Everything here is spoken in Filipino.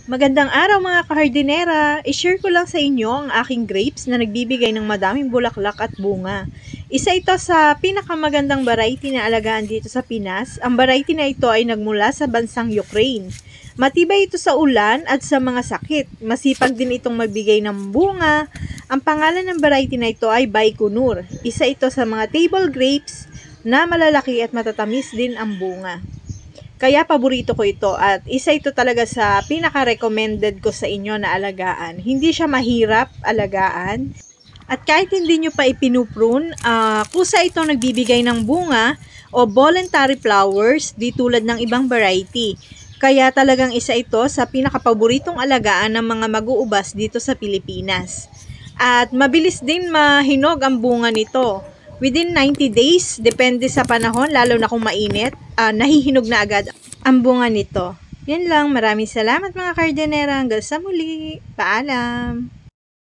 Magandang araw mga kahardinera! I-share ko lang sa inyo ang aking grapes na nagbibigay ng madaming bulaklak at bunga. Isa ito sa pinakamagandang variety na alagaan dito sa Pinas. Ang variety na ito ay nagmula sa bansang Ukraine. Matibay ito sa ulan at sa mga sakit. Masipag din itong magbigay ng bunga. Ang pangalan ng variety na ito ay Baikonur. Isa ito sa mga table grapes na malalaki at matatamis din ang bunga. Kaya paborito ko ito at isa ito talaga sa pinaka-recommended ko sa inyo na alagaan. Hindi siya mahirap alagaan. At kahit hindi nyo pa ipinuprune, kusa itong nagbibigay ng bunga o voluntary flowers di tulad ng ibang variety. Kaya talagang isa ito sa pinaka-paboritong alagaan ng mga mag-uubas dito sa Pilipinas. At mabilis din mahinog ang bunga nito. Within 90 days, depende sa panahon, lalo na kung mainit, nahihinog na agad ang bunga nito. Yan lang, maraming salamat mga kahardinera. Hanggang sa muli. Paalam!